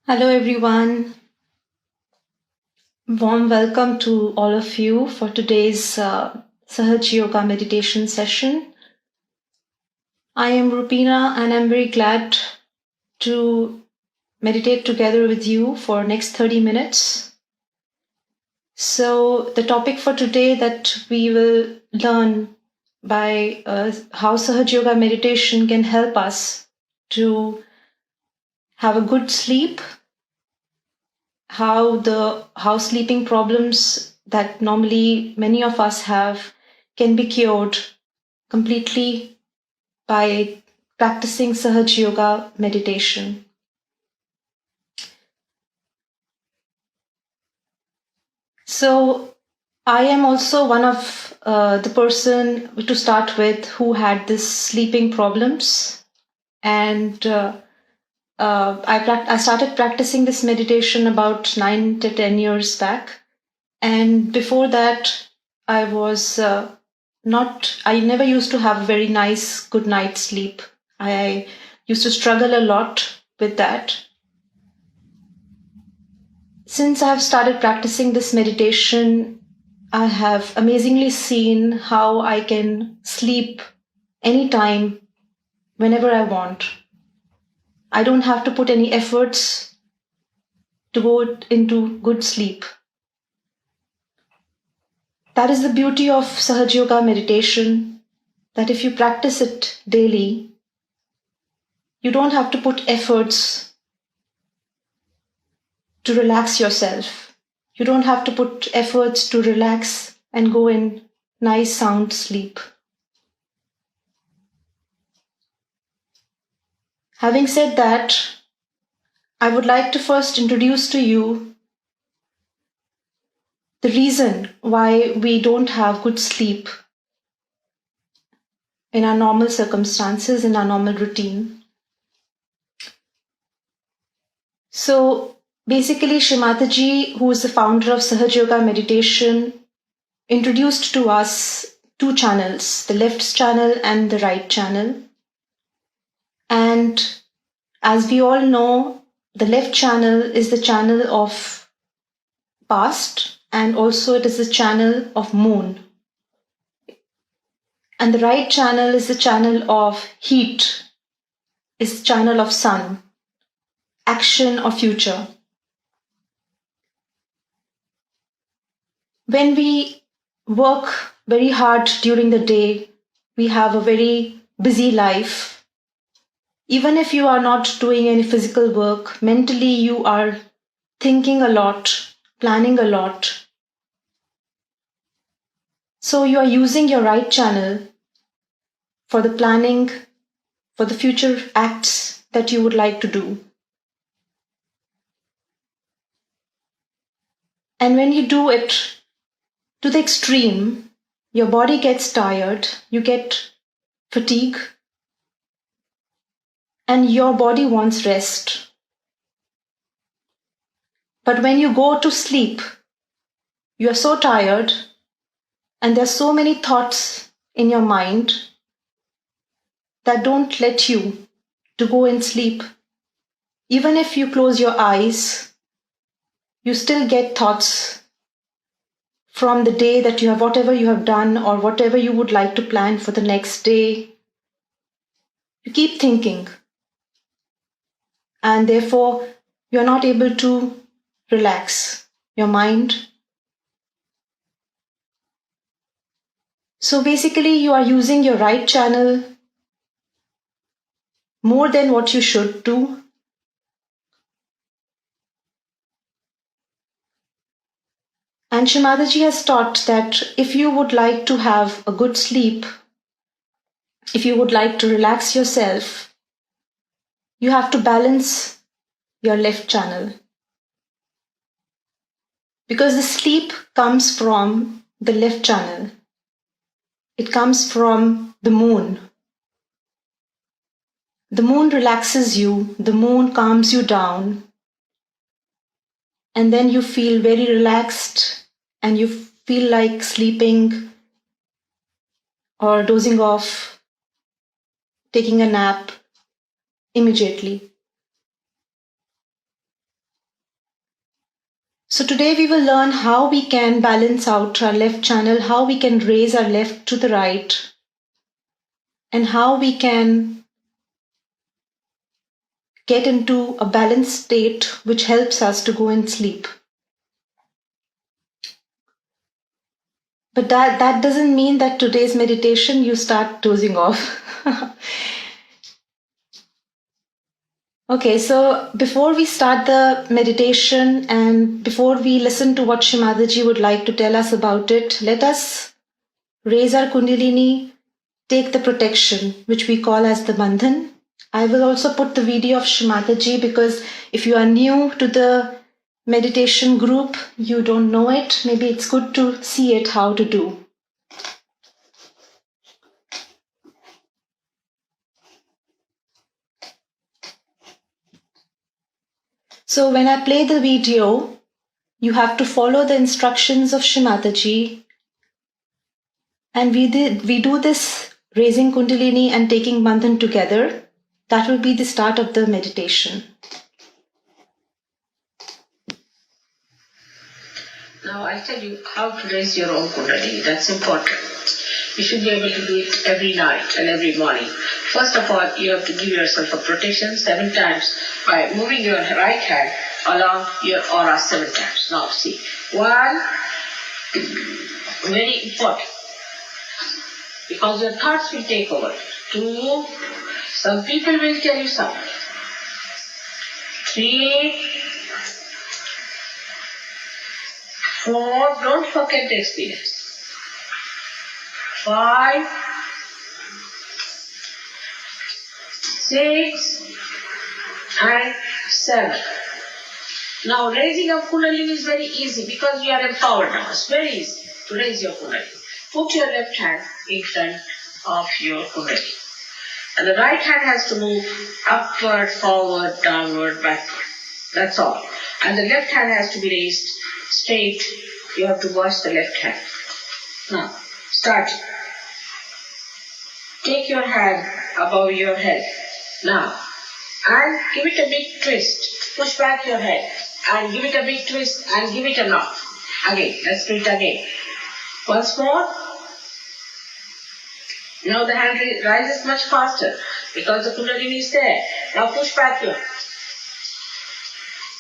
Hello, everyone. Warm welcome to all of you for today's Sahaja Yoga meditation session. I am Rupina and I'm very glad to meditate together with you for next 30 minutes. So the topic for today that we will learn by how Sahaja Yoga meditation can help us to have a good sleep, how sleeping problems that normally many of us have can be cured completely by practicing Sahaja Yoga meditation. So I am also one of the person to start with who had this sleeping problems, and I started practicing this meditation about 9 to 10 years back. And before that, I was I never used to have a very nice good night's sleep. I used to struggle a lot with that. Since I have started practicing this meditation, I have amazingly seen how I can sleep anytime, whenever I want. I don't have to put any efforts to go into good sleep. That is the beauty of Sahaja Yoga meditation, that if you practice it daily, you don't have to put efforts to relax yourself. You don't have to put efforts to relax and go in nice sound sleep. Having said that, I would like to first introduce to you the reason why we don't have good sleep in our normal circumstances, in our normal routine. So basically, Shrimataji, who is the founder of Sahaja Yoga meditation, introduced to us two channels, the left channel and the right channel. And as we all know, the left channel is the channel of past, and also it is the channel of moon. And the right channel is the channel of heat, is the channel of sun, action or future. When we work very hard during the day, we have a very busy life. Even if you are not doing any physical work, mentally you are thinking a lot, planning a lot. So you are using your right channel for the planning, for the future acts that you would like to do. And when you do it to the extreme, your body gets tired, you get fatigue, and your body wants rest. But when you go to sleep, you are so tired and there are so many thoughts in your mind that don't let you to go and sleep. Even if you close your eyes, you still get thoughts from the day that you have, whatever you have done or whatever you would like to plan for the next day. You keep thinking, and therefore you are not able to relax your mind. So basically, you are using your right channel more than what you should do. And Shrimataji has taught that if you would like to have a good sleep, if you would like to relax yourself, you have to balance your left channel. Because the sleep comes from the left channel. It comes from the moon. The moon relaxes you, the moon calms you down, and then you feel very relaxed and you feel like sleeping or dozing off, taking a nap immediately. So today we will learn how we can balance out our left channel, how we can raise our left to the right, and how we can get into a balanced state which helps us to go and sleep. But that doesn't mean that today's meditation you start dozing off. Okay, so before we start the meditation and before we listen to what Shimadaji would like to tell us about it, let us raise our Kundalini, take the protection, which we call as the Bandhan. I will also put the video of Shimadaji because if you are new to the meditation group, you don't know it, maybe it's good to see it how to do. So when I play the video, you have to follow the instructions of Shimadaji. And we do this raising Kundalini and taking Bandhan together. That will be the start of the meditation. Now I'll tell you how to raise your own Kundalini. That's important. You should be able to do it every night and every morning. First of all, you have to give yourself a protection 7 times by moving your right hand along your aura 7 times. Now see, 1, very important, because your thoughts will take over. 2, some people will tell you something. 3, 4, don't forget the experience. 5, 6, and 7. Now raising of Kundalini is very easy because you are empowered now. It's very easy to raise your Kundalini. Put your left hand in front of your Kundalini. And the right hand has to move upward, forward, downward, backward. That's all. And the left hand has to be raised straight. You have to watch the left hand. Now, start. Take your hand above your head. Now, and give it a big twist. Push back your head. And give it a big twist and give it a knock. Again, let's do it again. Once more. Now the hand rises much faster because the Kundalini is there. Now push back your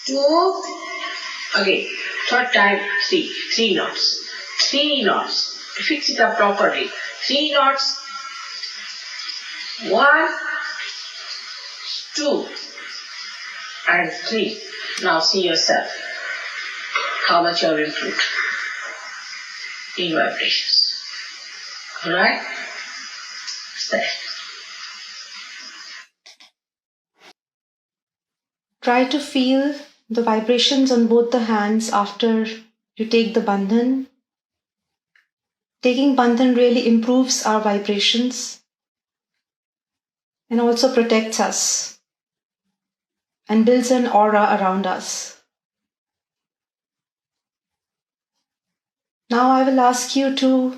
2. Again, third time 3. 3 knots. 3 knots. Fix it up properly. 3 knots. 1, 2, and 3. Now see yourself how much you have improved in vibrations. Alright? There. Try to feel the vibrations on both the hands after you take the Bandhan. Taking Bandhan really improves our vibrations and also protects us and builds an aura around us. Now I will ask you to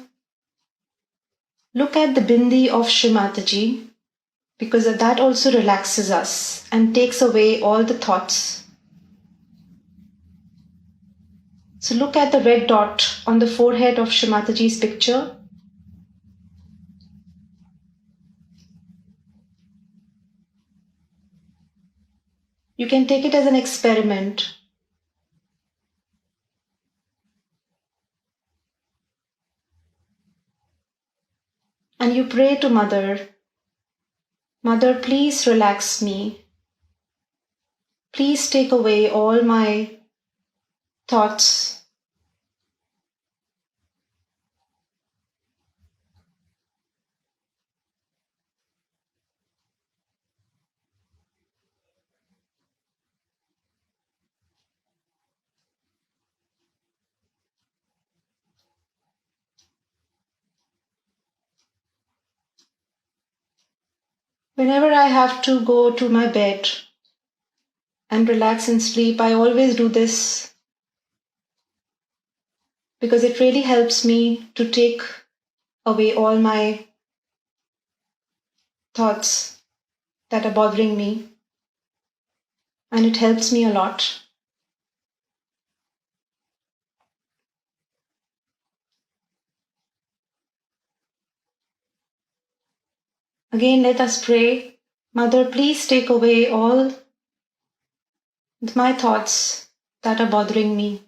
look at the bindi of Shimadaji because that also relaxes us and takes away all the thoughts. So look at the red dot on the forehead of Shimadaji's picture. You can take it as an experiment. And you pray to Mother, Mother, please relax me. Please take away all my thoughts. Whenever I have to go to my bed and relax and sleep, I always do this because it really helps me to take away all my thoughts that are bothering me, and it helps me a lot. Again, let us pray. Mother, please take away all my thoughts that are bothering me.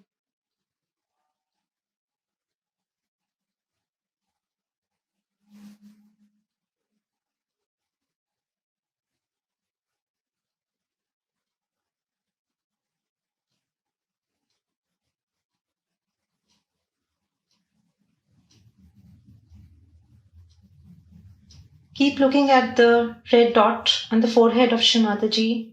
Keep looking at the red dot on the forehead of Shrimataji.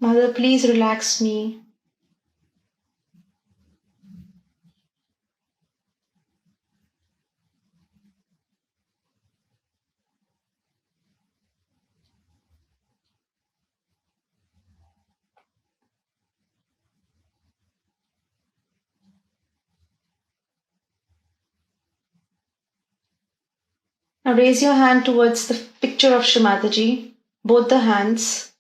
Mother, please relax me. Now raise your hand towards the picture of Shrimataji, both the hands.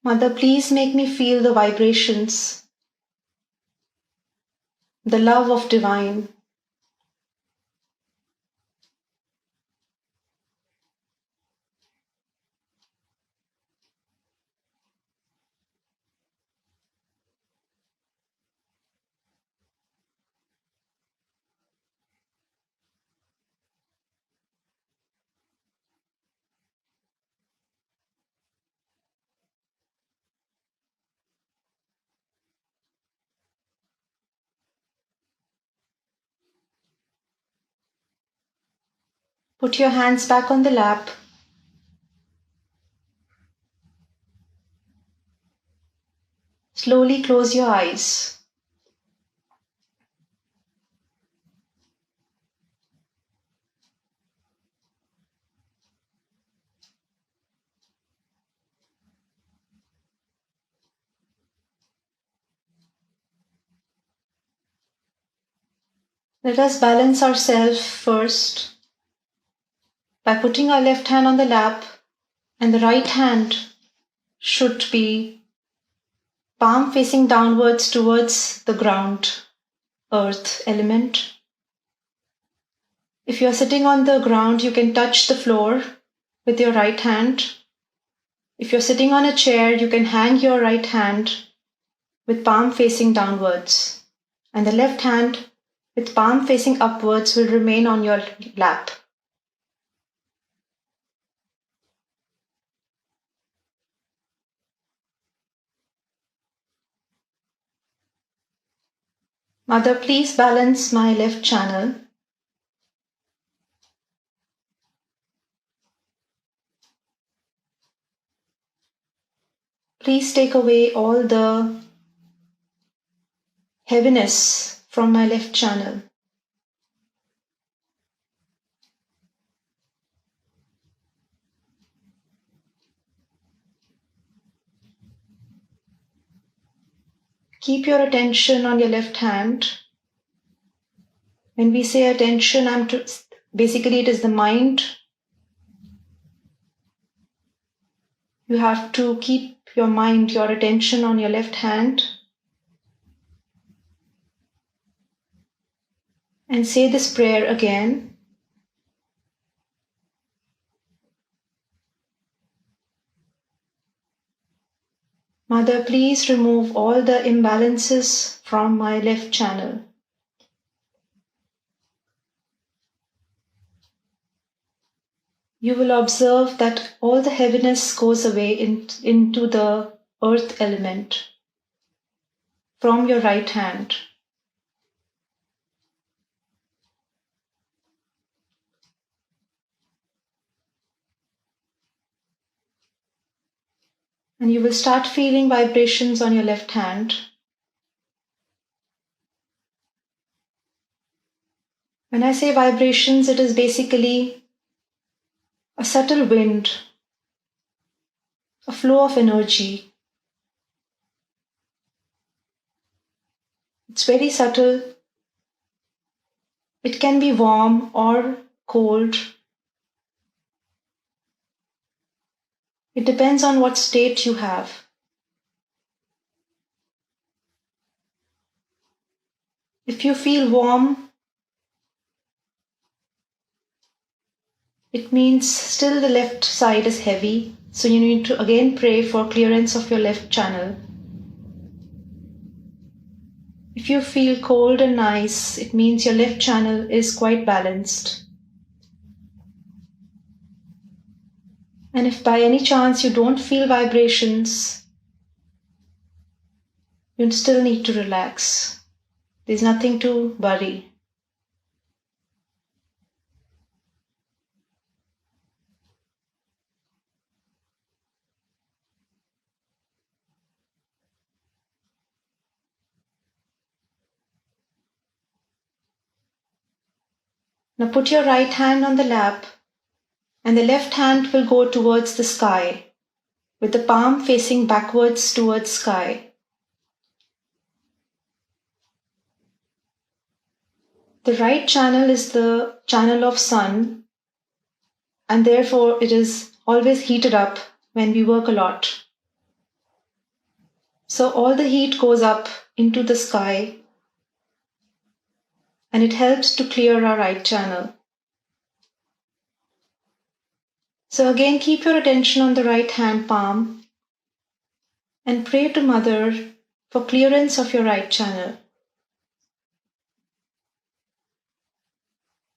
Mother, please make me feel the vibrations, the love of divine. Put your hands back on the lap. Slowly close your eyes. Let us balance ourselves first by putting our left hand on the lap, and the right hand should be palm facing downwards towards the ground, earth element. If you are sitting on the ground, you can touch the floor with your right hand. If you're sitting on a chair, you can hang your right hand with palm facing downwards, and the left hand with palm facing upwards will remain on your lap. Mother, please balance my left channel. Please take away all the heaviness from my left channel. Keep your attention on your left hand. When we say attention, basically it is the mind. You have to keep your mind, your attention on your left hand, and say this prayer again. Mother, please remove all the imbalances from my left channel. You will observe that all the heaviness goes away into the earth element from your right hand. And you will start feeling vibrations on your left hand. When I say vibrations, it is basically a subtle wind a flow of energy. It's very subtle. It can be warm or cold. It depends on what state you have. If you feel warm, it means still the left side is heavy, so you need to again pray for clearance of your left channel. If you feel cold and nice, it means your left channel is quite balanced. And if by any chance you don't feel vibrations, you still need to relax. There's nothing to worry. Now put your right hand on the lap, and the left hand will go towards the sky, with the palm facing backwards towards sky. The right channel is the channel of sun, and therefore it is always heated up when we work a lot. So all the heat goes up into the sky, and it helps to clear our right channel. So again, keep your attention on the right hand palm and pray to Mother for clearance of your right channel.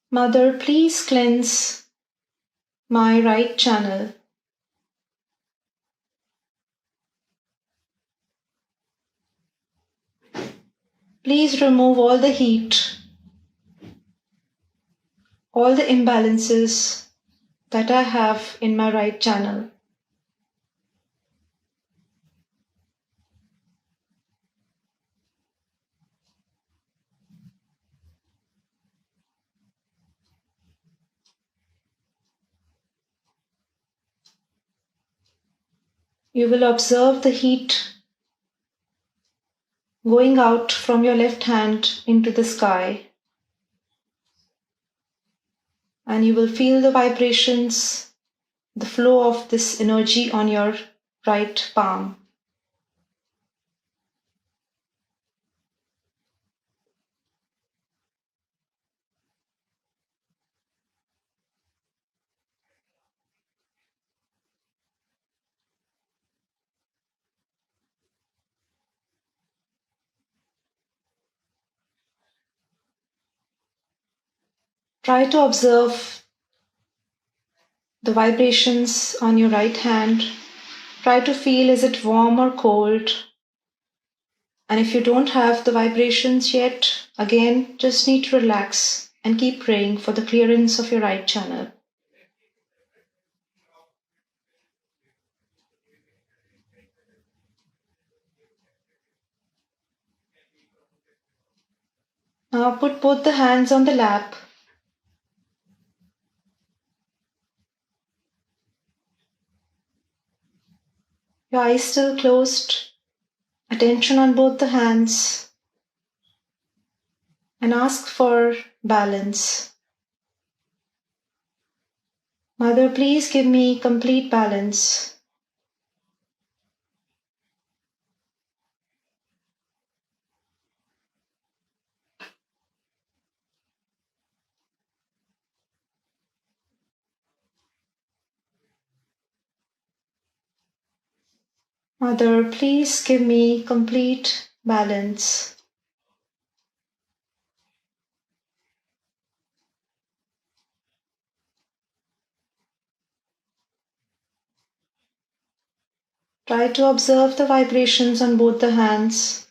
Mother, please cleanse my right channel. Please remove all the heat, all the imbalances that I have in my right channel. You will observe the heat going out from your left hand into the sky, and you will feel the vibrations, the flow of this energy on your right palm. Try to observe the vibrations on your right hand. Try to feel, is it warm or cold? And if you don't have the vibrations yet, again, just need to relax and keep praying for the clearance of your right channel. Now put both the hands on the lap. Your eyes still closed. Attention on both the hands. And ask for balance. Mother, please give me complete balance. Mother, please give me complete balance. Try to observe the vibrations on both the hands.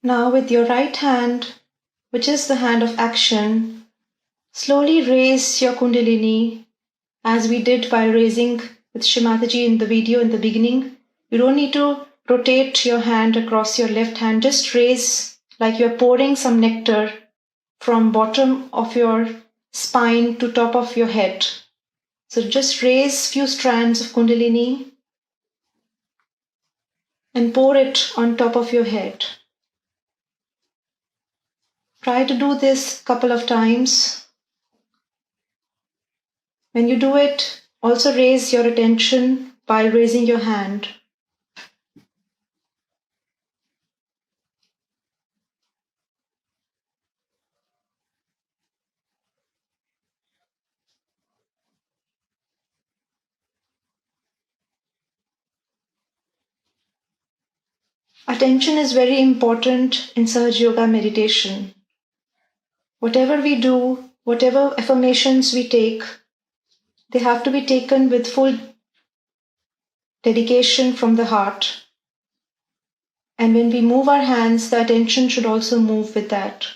Now with your right hand, which is the hand of action, slowly raise your Kundalini as we did by raising with Shimataji in the video in the beginning. You don't need to rotate your hand across your left hand. Just raise like you're pouring some nectar from bottom of your spine to top of your head. So just raise few strands of Kundalini and pour it on top of your head. Try to do this couple of times. When you do it, also raise your attention by raising your hand. Attention is very important in Sahaja Yoga meditation. Whatever we do, whatever affirmations we take, they have to be taken with full dedication from the heart. And when we move our hands, the attention should also move with that.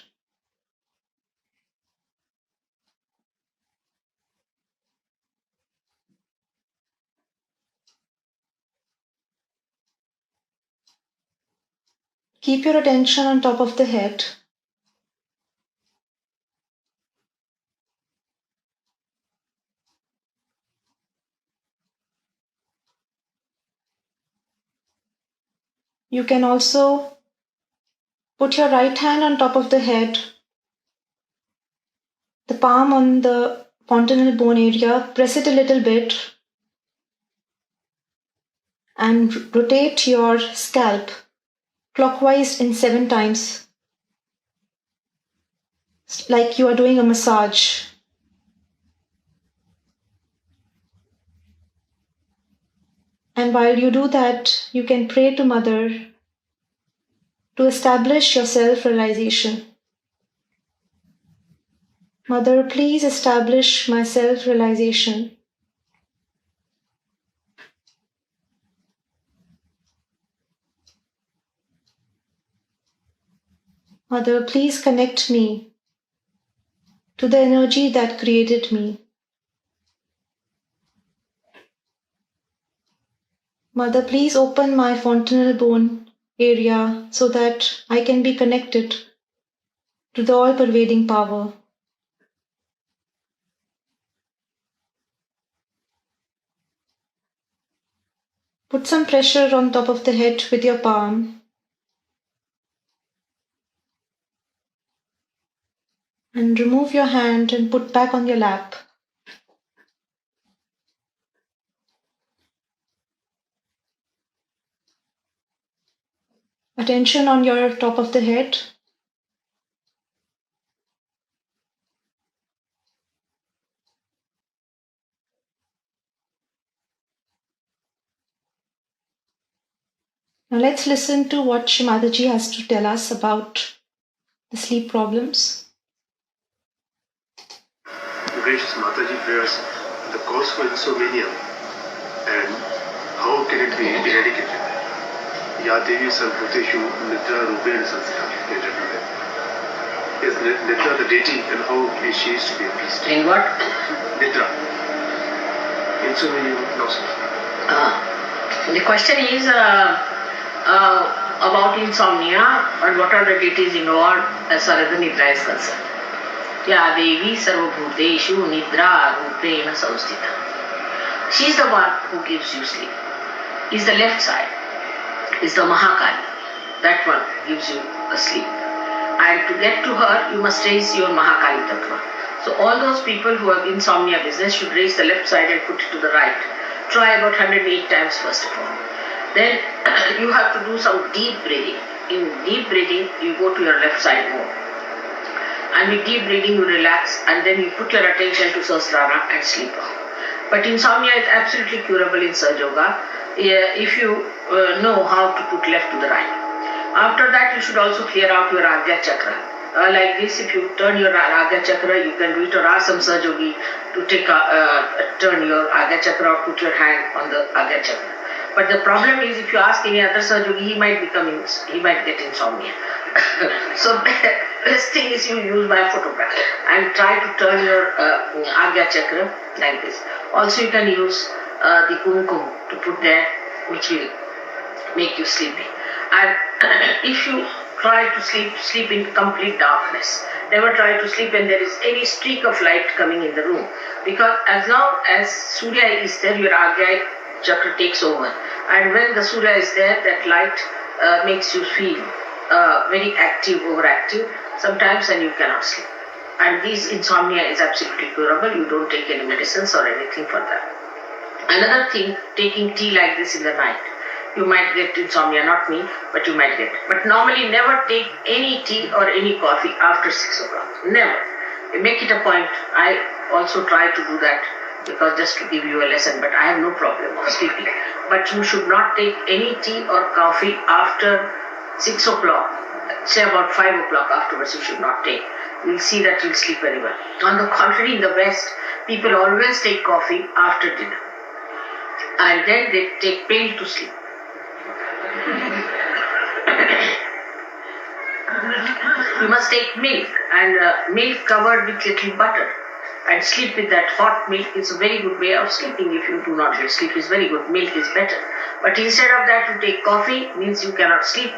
Keep your attention on top of the head. You can also put your right hand on top of the head, the palm on the fontanel bone area, press it a little bit and rotate your scalp clockwise in 7 times, like you are doing a massage. And while you do that, you can pray to Mother to establish your self-realization. Mother, please establish my self-realization. Mother, please connect me to the energy that created me. Mother, please open my fontanel bone area so that I can be connected to the all-pervading power. Put some pressure on top of the head with your palm. And remove your hand and put back on your lap. Attention on your top of the head. Now let's listen to what Shimataji has to tell us about the sleep problems. Gracious Mataji prayers, the cause for insomnia and how can it be eradicated? Ya Devi Sarvbhuteshu Nidra Rupena Sanstha. Is Nidra the deity and how she is to be appeased? In what? Nidra. Insomnia loss. The question is about insomnia and what are the deities involved as far as the Nidra is concerned. Ya Devi Sarvabhuteshu Nidra Rupena Samstita. She is the one who gives you sleep. Is the left side. Is the Mahakali. That one gives you a sleep. And to get to her, you must raise your Mahakali Tattva. So all those people who have insomnia business should raise the left side and put it to the right. Try about 108 times first of all. Then you have to do some deep breathing. In deep breathing, you go to your left side more. And with deep breathing, you relax and then you put your attention to Sahasrara and sleep off. But insomnia is absolutely curable in Sahaja Yoga if you know how to put left to the right. After that, you should also clear out your Agya Chakra. Like this, if you turn your Agya Chakra, you can do it or ask some Sahaja Yogi to turn your Agya Chakra or put your hand on the Agya Chakra. But the problem is, if you ask any other Sahaja Yogi, he might get insomnia. So best thing is you use my photograph and try to turn your Agya Chakra like this. Also you can use the kumkum to put there, which will make you sleepy. And if you try to sleep in complete darkness. Never try to sleep when there is any streak of light coming in the room. Because as long as Surya is there, your Agya Chakra takes over. And when the Surya is there, that light makes you feel very active, overactive sometimes, and you cannot sleep. And this insomnia is absolutely curable. You don't take any medicines or anything for that. Another thing, taking tea like this in the night. You might get insomnia, not me, but you might get. But normally never take any tea or any coffee after 6 o'clock. Never. You make it a point. I also try to do that because just to give you a lesson, but I have no problem of sleeping. But you should not take any tea or coffee after 6 o'clock. Say about 5 o'clock afterwards you should not take. You'll see that you'll sleep very well. On the contrary, in the West, people always take coffee after dinner. And then they take pill to sleep. You must take milk, and milk covered with little butter, and sleep with that hot milk. Is a very good way of sleeping. If you do not get sleep, is very good. Milk is better. But instead of that, you take coffee, means you cannot sleep.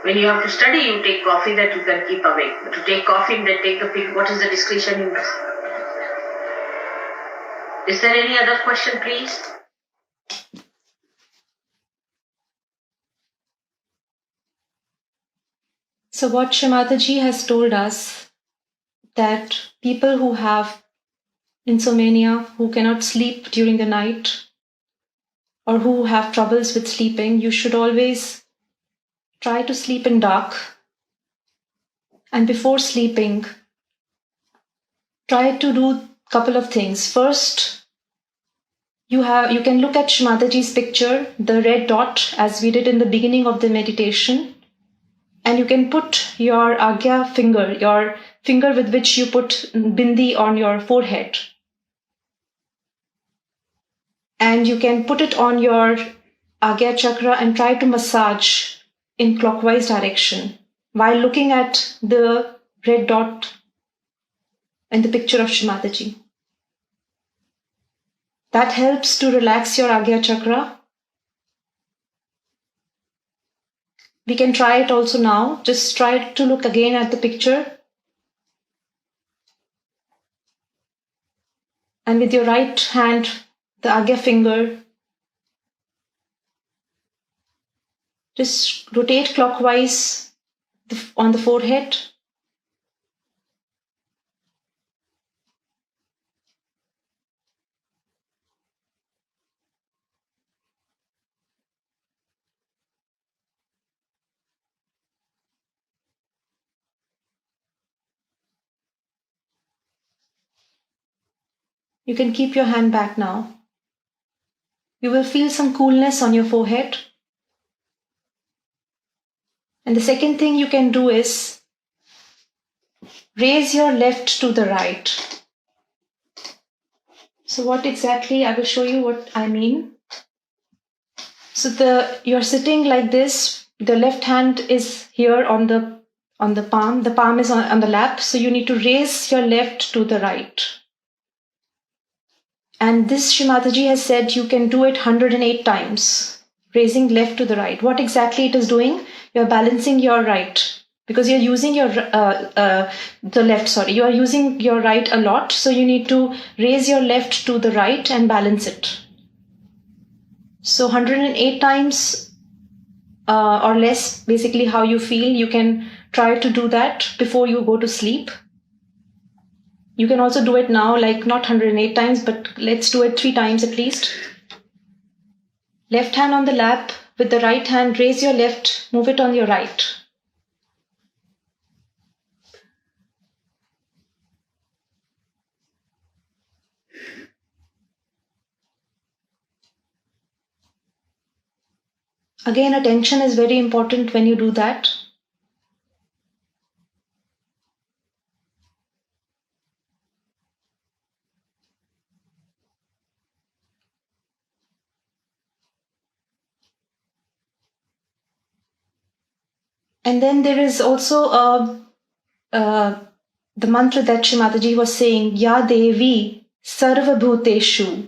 When you have to study, you take coffee that you can keep awake. But to take coffee and then take the pill, what is the discretion in this? Is there any other question, please? So what Shrimataji has told us, that people who have insomnia, who cannot sleep during the night, or who have troubles with sleeping, you should always try to sleep in dark. And before sleeping, try to do a couple of things. First, you can look at Shrimataji's picture, the red dot, as we did in the beginning of the meditation. And you can put your Agya finger, your finger with which you put bindi on your forehead. And you can put it on your Agya chakra and try to massage in clockwise direction while looking at the red dot in the picture of Shrimataji. That helps to relax your Agya chakra. We can try it also now. Just try to look again at the picture. And with your right hand, the Agya finger, just rotate clockwise on the forehead. You can keep your hand back now. You will feel some coolness on your forehead. And the second thing you can do is raise your left to the right. So what exactly, I will show you what I mean. So you're sitting like this, the left hand is here on the palm, the palm is on the lap, so you need to raise your left to the right. And this Shrimataji has said you can do it 108 times, raising left to the right. What exactly it is doing? You're balancing your right, because you're using your you are using your right a lot, so you need to raise your left to the right and balance it. So 108 times or less, basically how you feel, you can try to do that before you go to sleep. You can also do it now, like not 108 times, but let's do it 3 times at least. Left hand on the lap, with the right hand, raise your left, move it on your right. Again, attention is very important when you do that. And then there is also the mantra that Shri Mataji was saying, Ya Devi Sarva Bhuteshu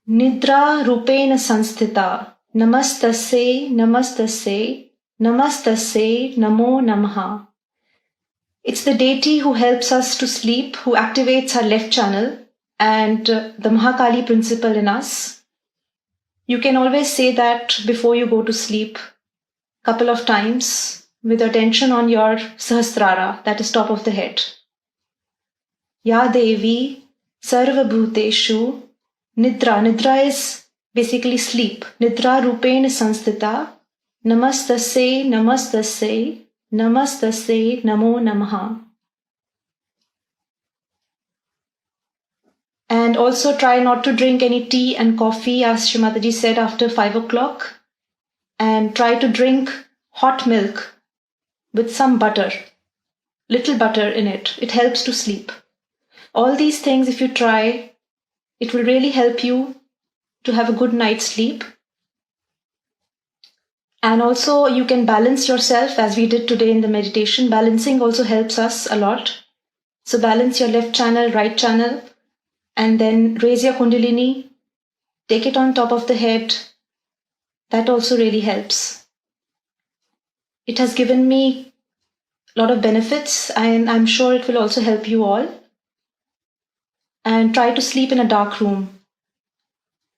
Nidra Rupena Sanstita Namastase Namastase Namastase Namo Namaha. It's the deity who helps us to sleep, who activates our left channel and the Mahakali principle in us. You can always say that before you go to sleep, couple of times with attention on your Sahasrara, that is top of the head. Ya Devi Sarva Bhuteshu Nidra. Nidra is basically sleep. Nidra Rupena Sanstita Namastase Namastase Namastase Namo Namaha. And also try not to drink any tea and coffee, as Shri Mataji said, after 5 o'clock. And try to drink hot milk with some butter, little butter in it. It helps to sleep. All these things, if you try, it will really help you to have a good night's sleep. And also you can balance yourself as we did today in the meditation. Balancing also helps us a lot. So balance your left channel, right channel, and then raise your Kundalini, take it on top of the head. That also really helps. It has given me a lot of benefits, and I'm sure it will also help you all. And try to sleep in a dark room.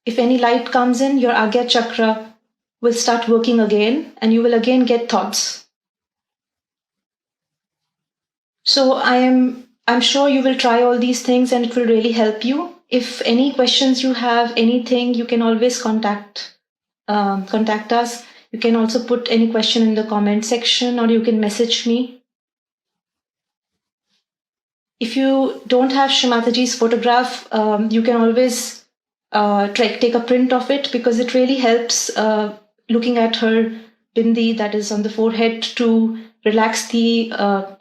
If any light comes in, your Agya Chakra will start working again, and you will again get thoughts. So I'm sure you will try all these things and it will really help you. If any questions you have, anything, you can always contact us. You can also put any question in the comment section, or you can message me. If you don't have Shri Mataji's photograph, you can always take a print of it, because it really helps looking at her bindi, that is on the forehead, to relax the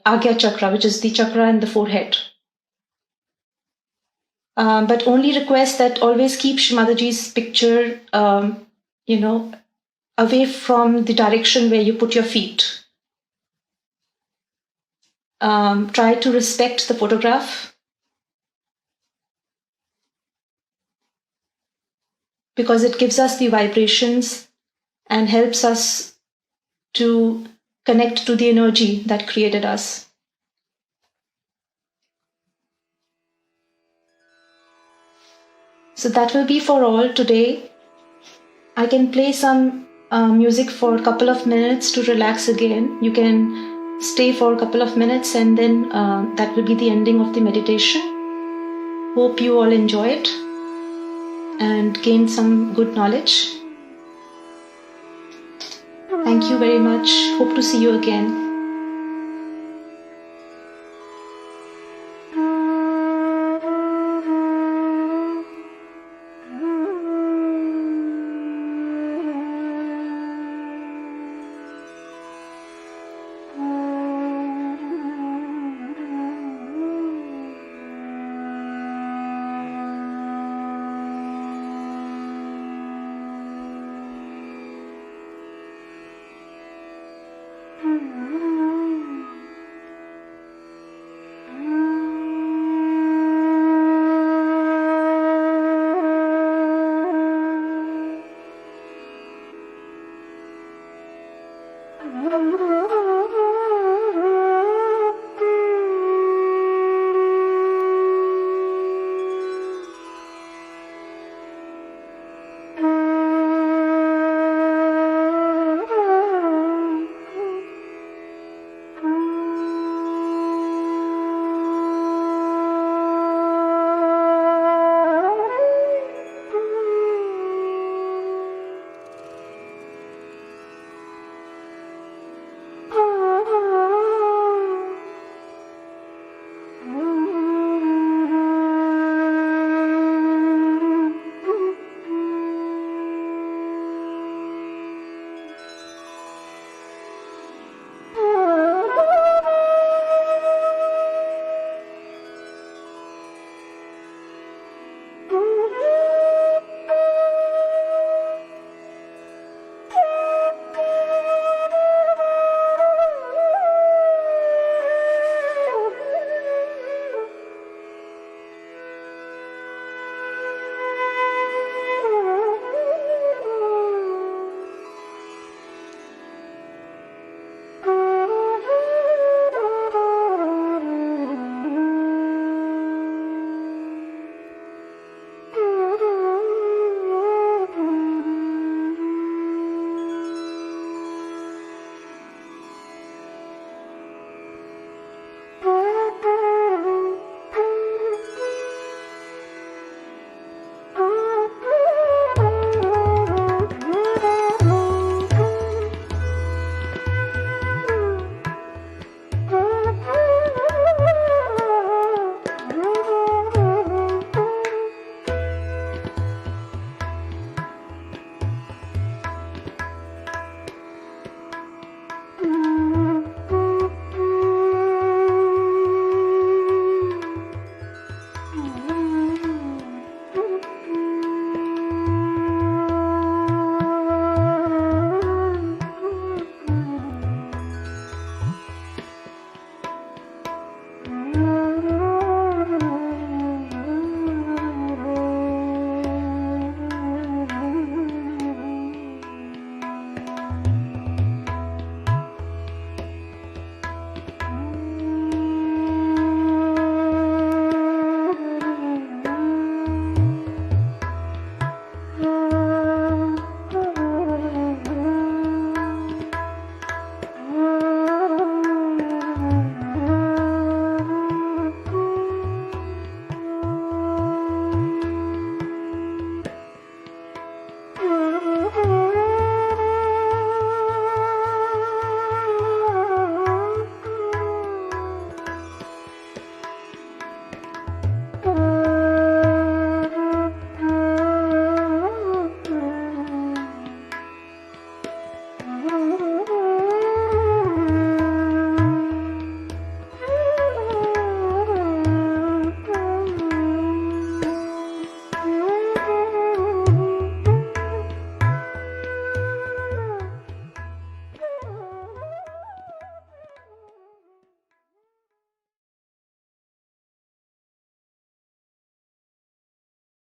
Agya Chakra, which is the chakra in the forehead. But only request that always keep Shri Mataji's picture, away from the direction where you put your feet. Try to respect the photograph, because it gives us the vibrations and helps us to connect to the energy that created us. So that will be for all today. I can play some music for a couple of minutes to relax again. You can stay for a couple of minutes, and then that will be the ending of the meditation. Hope you all enjoy it and gain some good knowledge. Thank you very much. Hope to see you again.